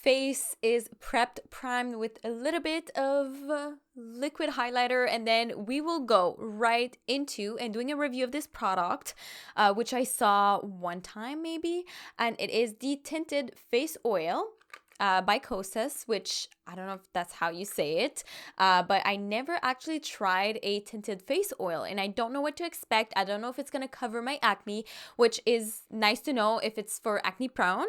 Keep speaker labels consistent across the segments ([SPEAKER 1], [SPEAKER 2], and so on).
[SPEAKER 1] face is prepped, primed with a little bit of liquid highlighter, and then we will go right into and doing a review of this product, which I saw one time maybe, and it is the Tinted Face Oil by Kosas, which I don't know if that's how you say it, but I never actually tried a tinted face oil and I don't know what to expect. I don't know if it's going to cover my acne, which is nice to know if it's for acne prone.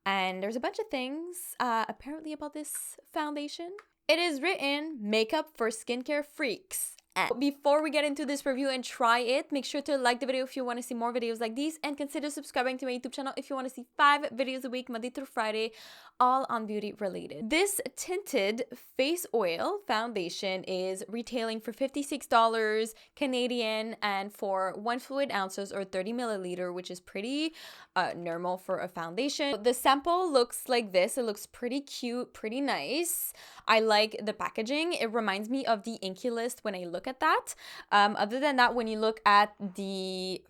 [SPEAKER 1] And there's a bunch of things apparently about this foundation. It is written makeup for skincare freaks. And before we get into this review and try it, make sure to like the video if you want to see more videos like these, and consider subscribing to my YouTube channel if you want to see 5 videos a week, Monday through Friday, all on beauty related. This tinted face oil foundation is retailing for $56 Canadian, and for 1 fluid ounces or 30 milliliter, which is pretty normal for a foundation. The sample looks like this. It looks pretty cute, pretty nice. I like the packaging. It reminds me of the Inky List when I look at that. Other than that, when you look at the,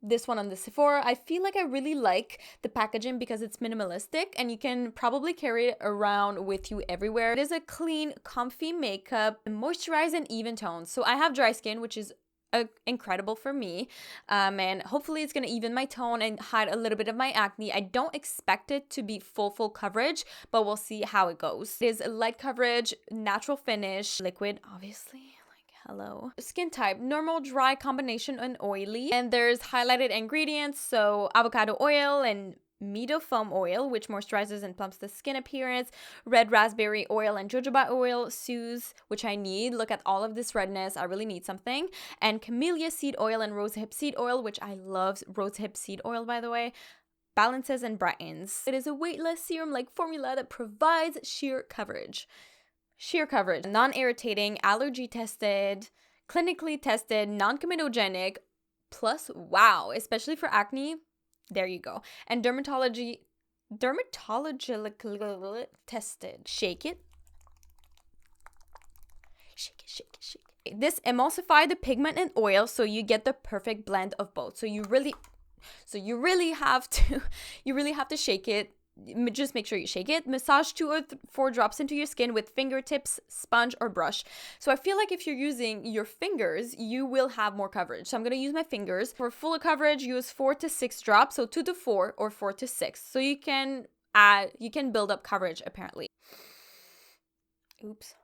[SPEAKER 1] this one on the Sephora, I feel like I really like the packaging because it's minimalistic and you can probably carry it around with you everywhere. It is a clean, comfy makeup, moisturize and even tone. So I have dry skin, which is incredible for me, and hopefully it's gonna even my tone and hide a little bit of my acne. I don't expect it to be full coverage, but we'll see how it goes. It is light coverage, natural finish, liquid, obviously. Hello. Skin type, normal, dry, combination, and oily. And there's highlighted ingredients, so avocado oil and meadow foam oil, which moisturizes and plumps the skin appearance, red raspberry oil and jojoba oil, soothes, which I need. Look at all of this redness. I really need something. And camellia seed oil and rosehip seed oil, which I love rosehip seed oil, by the way. Balances and brightens. It is a weightless serum-like formula that provides sheer coverage. Non-irritating, allergy tested, clinically tested, non-comedogenic, plus wow, especially for acne. There you go. And dermatologically tested. Shake it. Shake it. This emulsify the pigment and oil so you get the perfect blend of both. So you really have to shake it. Just make sure you shake it. Massage 2 or 4 drops into your skin with fingertips, sponge, or brush. So I feel like if you're using your fingers, you will have more coverage. So I'm going to use my fingers. For full coverage, use 4 to 6 drops. So 2 to 4 or 4 to 6. So you can build up coverage apparently. Oops.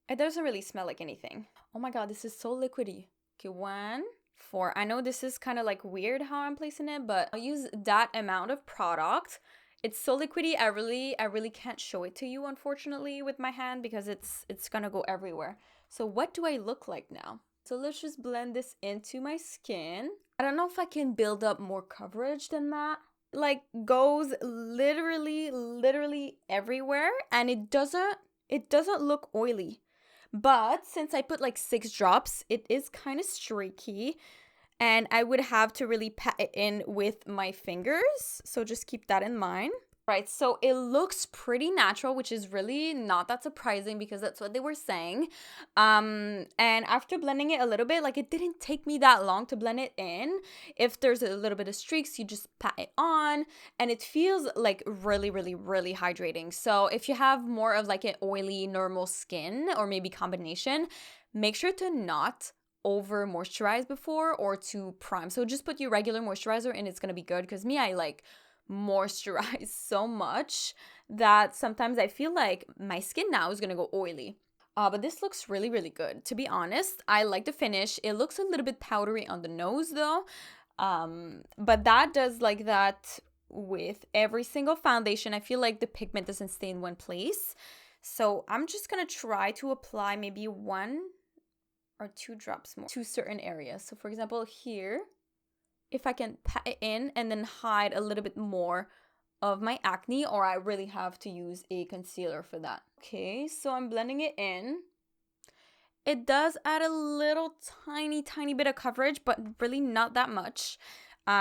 [SPEAKER 1] It doesn't really smell like anything. Oh my God, this is so liquidy. Okay, 1, 4. I know this is kind of like weird how I'm placing it, but I'll use that amount of product. It's so liquidy. I really can't show it to you, unfortunately, with my hand because it's gonna go everywhere. So what do I look like now? So let's just blend this into my skin. I don't know if I can build up more coverage than that. Like goes literally everywhere, and it doesn't look oily. But since I put like 6 drops, it is kind of streaky. And I would have to really pat it in with my fingers. So just keep that in mind. Right, so it looks pretty natural, which is really not that surprising because that's what they were saying. And after blending it a little bit, like it didn't take me that long to blend it in. If there's a little bit of streaks, you just pat it on and it feels like really hydrating. So if you have more of like an oily normal skin or maybe combination, make sure to not over moisturize before or to prime. So just put your regular moisturizer and it's gonna be good, because me, I like moisturize so much that sometimes I feel like my skin now is gonna go oily. But this looks really good. To be honest, I like the finish. It looks a little bit powdery on the nose though, but that does like that with every single foundation. I feel like the pigment doesn't stay in one place, so I'm just gonna try to apply maybe 1 or 2 drops more to certain areas. So for example, here, if I can pat it in and then hide a little bit more of my acne, or I really have to use a concealer for that. Okay, so I'm blending it in. It does add a little tiny bit of coverage, but really not that much.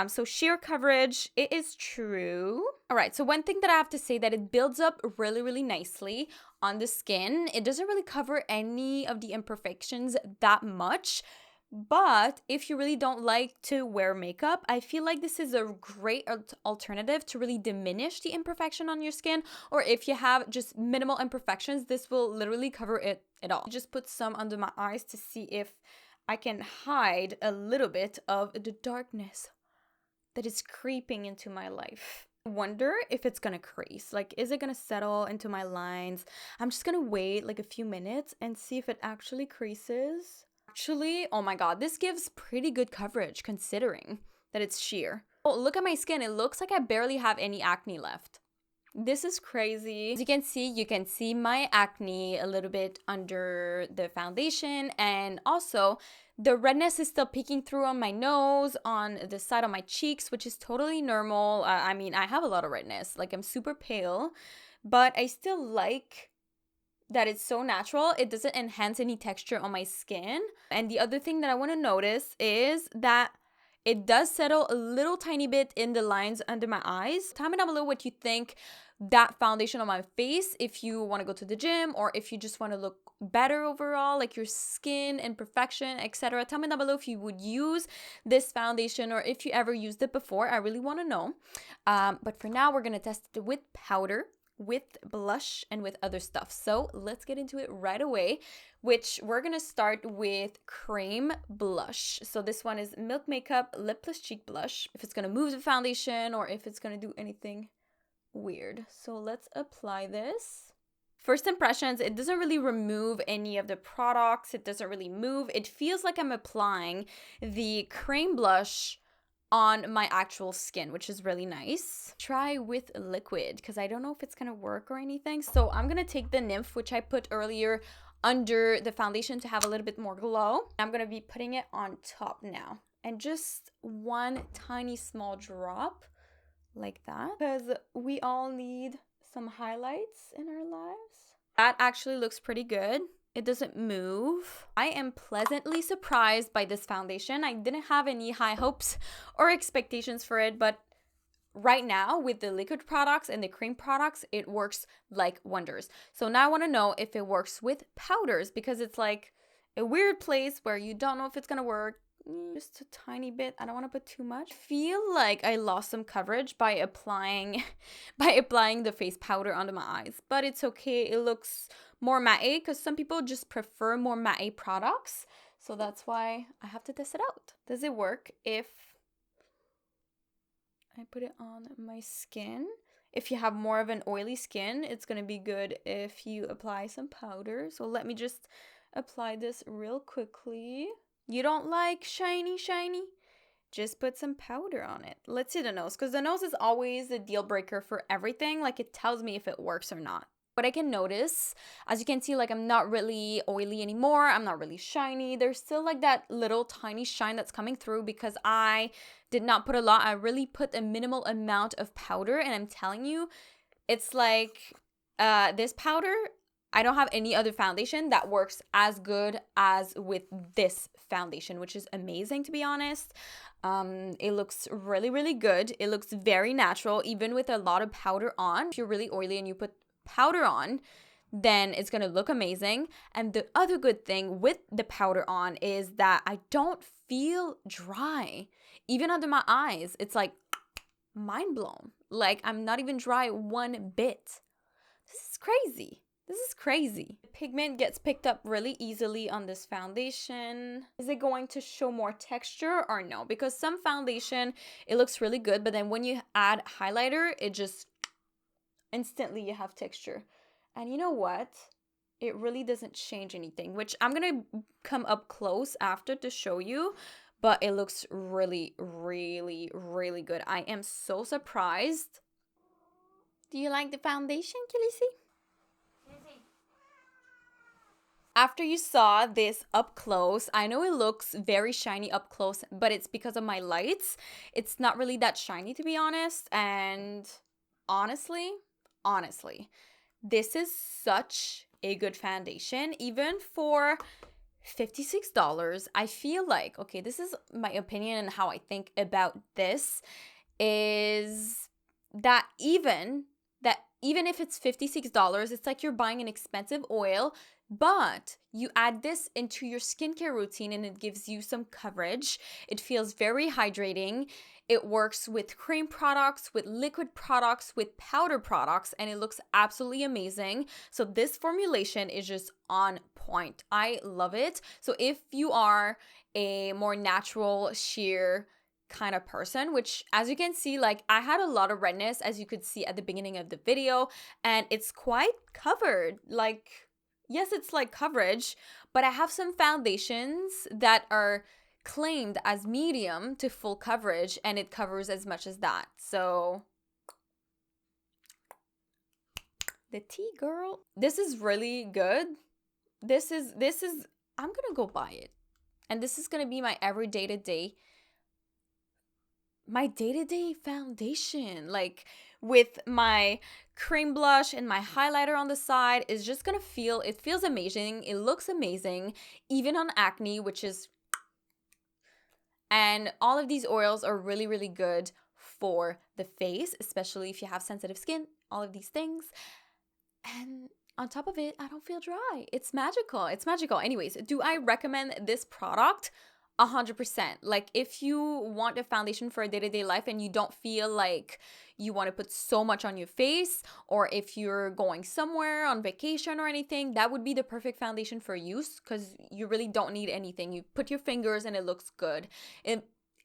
[SPEAKER 1] So sheer coverage, it is true. All right, so one thing that I have to say, that it builds up really nicely on the skin. It doesn't really cover any of the imperfections that much, But if you really don't like to wear makeup, I feel like this is a great alternative to really diminish the imperfection on your skin. Or if you have just minimal imperfections, this will literally cover it all. Just put some under my eyes to see if I can hide a little bit of the darkness that is creeping into my life. I wonder if it's gonna crease. Like, is it gonna settle into my lines? I'm just gonna wait like a few minutes and see if it actually creases. Actually, oh my god, this gives pretty good coverage considering that it's sheer. Oh, look at my skin. It looks like I barely have any acne left. This is crazy. As you can see my acne a little bit under the foundation, and also the redness is still peeking through on my nose, on the side of my cheeks, which is totally normal. I mean, I have a lot of redness. Like, I'm super pale, but I still like that it's so natural. It doesn't enhance any texture on my skin. And the other thing that I want to notice is that it does settle a little tiny bit in the lines under my eyes. Tell me down below what you think that foundation on my face, if you want to go to the gym or if you just want to look better overall, like your skin and perfection, etc. Tell me down below if you would use this foundation or if you ever used it before. I really want to know. But for now, we're going to test it with powder, with blush, and with other stuff. So let's get into it right away, which we're gonna start with cream blush. So this one is Milk Makeup Lip Plus Cheek Blush. If it's gonna move the foundation or if it's gonna do anything weird. So let's apply this. First impressions, it doesn't really remove any of the products. It doesn't really move. It feels like I'm applying the cream blush on my actual skin, which is really nice. Try with liquid because I don't know if it's gonna work or anything. So I'm gonna take the nymph, which I put earlier under the foundation to have a little bit more glow. I'm gonna be putting it on top now, and just one tiny small drop like that, because we all need some highlights in our lives. That actually looks pretty good. It doesn't move. I am pleasantly surprised by this foundation. I didn't have any high hopes or expectations for it, but right now with the liquid products and the cream products, it works like wonders. So now I want to know if it works with powders, because it's like a weird place where you don't know if it's gonna work. Just a tiny bit. I don't want to put too much. I feel like I lost some coverage by applying the face powder under my eyes, but it's okay. It looks more matte because some people just prefer more matte products. So that's why I have to test it out. Does it work if I put it on my skin? If you have more of an oily skin, it's going to be good if you apply some powder. So let me just apply this real quickly. You don't like shiny? Just put some powder on it. Let's see the nose, because the nose is always a deal breaker for everything. Like, it tells me if it works or not. What I can notice, as you can see, like, I'm not really oily anymore. I'm not really shiny. There's still like that little tiny shine that's coming through because I did not put a lot. I really put a minimal amount of powder, and I'm telling you, it's like this powder, I don't have any other foundation that works as good as with this foundation, which is amazing, to be honest. It looks really, really good. It looks very natural, even with a lot of powder on. If you're really oily and you put powder on, then it's gonna look amazing. And the other good thing with the powder on is that I don't feel dry. Even under my eyes, it's like mind blown. Like, I'm not even dry one bit. This is crazy. This is crazy. The pigment gets picked up really easily on this foundation. Is it going to show more texture or no? Because some foundation, it looks really good, but then when you add highlighter, it just instantly you have texture. And you know what? It really doesn't change anything, which I'm gonna come up close after to show you, but it looks really, really, really good. I am so surprised. Do you like the foundation, Khaleesi? After you saw this up close, I know it looks very shiny up close, but it's because of my lights. It's not really that shiny, to be honest. And honestly, this is such a good foundation. Even for $56, I feel like, okay, this is my opinion and how I think about this, is that even even if it's $56, it's like you're buying an expensive oil, but you add this into your skincare routine and it gives you some coverage. It feels very hydrating. It works with cream products, with liquid products, with powder products, and it looks absolutely amazing. So this formulation is just on point. I love it. So if you are a more natural, sheer kind of person, which as you can see, like I had a lot of redness as you could see at the beginning of the video, and it's quite covered. Like, yes, it's like coverage, but I have some foundations that are claimed as medium to full coverage, and it covers as much as that. So the tea, girl. This is really good. This is I'm gonna go buy it. And this is gonna be my day-to-day foundation. Like with my cream blush and my highlighter on the side, is just gonna it feels amazing. It looks amazing, even on acne, which is, and all of these oils are really, really good for the face, especially if you have sensitive skin, all of these things. And on top of it, I don't feel dry. It's magical. It's magical. Anyways, do I recommend this product? 100%. Like if you want a foundation for a day-to-day life and you don't feel like you want to put so much on your face, or if you're going somewhere on vacation or anything, that would be the perfect foundation for use, because you really don't need anything. You put your fingers and it looks good.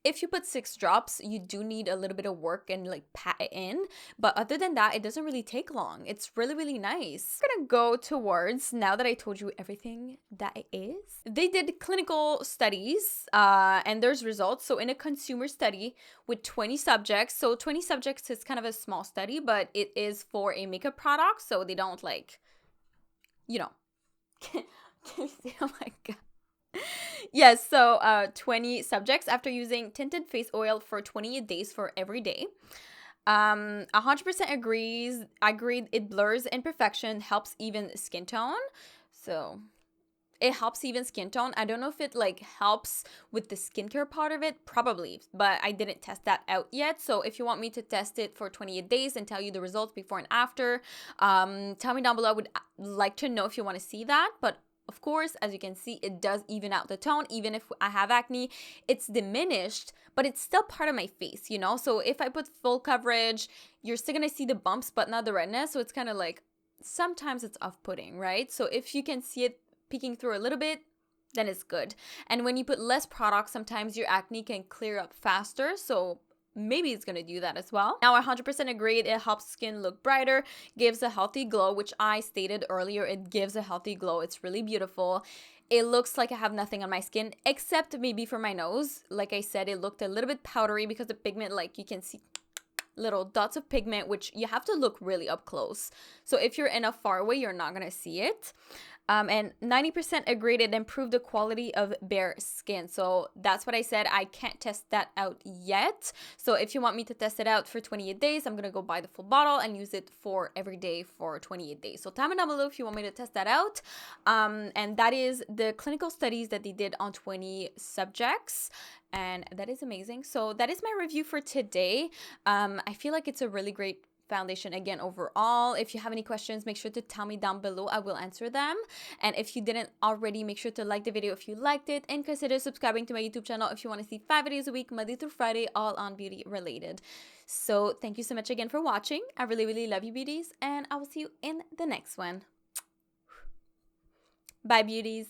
[SPEAKER 1] If you put 6 drops, you do need a little bit of work and like pat it in. But other than that, it doesn't really take long. It's really, really nice. I'm gonna go towards, now that I told you everything that it is. They did clinical studies and there's results. So in a consumer study with 20 subjects, so 20 subjects is kind of a small study, but it is for a makeup product. So they don't like, you know, can you see? Oh my God. Yes, so 20 subjects after using tinted face oil for 28 days for every day. 100% agreed it blurs imperfection, helps even skin tone. So it helps even skin tone. I don't know if it like helps with the skincare part of it, probably, but I didn't test that out yet. So if you want me to test it for 28 days and tell you the results before and after, tell me down below. I would like to know if you want to see that. But of course, as you can see, it does even out the tone. Even if I have acne, it's diminished, but it's still part of my face, you know? So if I put full coverage, you're still gonna see the bumps, but not the redness. So it's kind of like, sometimes it's off-putting, right? So if you can see it peeking through a little bit, then it's good. And when you put less product, sometimes your acne can clear up faster. So maybe it's gonna do that as well. Now, I 100% agree. It helps skin look brighter, gives a healthy glow, which I stated earlier. It gives a healthy glow. It's really beautiful. It looks like I have nothing on my skin except maybe for my nose. Like I said, it looked a little bit powdery because the pigment, like you can see little dots of pigment, which you have to look really up close. So if you're in a far away, you're not gonna see it. And 90% agreed it improved the quality of bare skin. So that's what I said. I can't test that out yet. So if you want me to test it out for 28 days, I'm going to go buy the full bottle and use it for every day for 28 days. So tell me down below if you want me to test that out. And that is the clinical studies that they did on 20 subjects. And that is amazing. So that is my review for today. I feel like it's a really great foundation again overall. If you have any questions, make sure to tell me down below. I will answer them. And if you didn't already, make sure to like the video if you liked it, and consider subscribing to my YouTube channel if you want to see 5 videos a week, Monday through Friday, all on beauty related. So thank you so much again for watching. I really, really love you, beauties, and I will see you in the next one. Bye, beauties.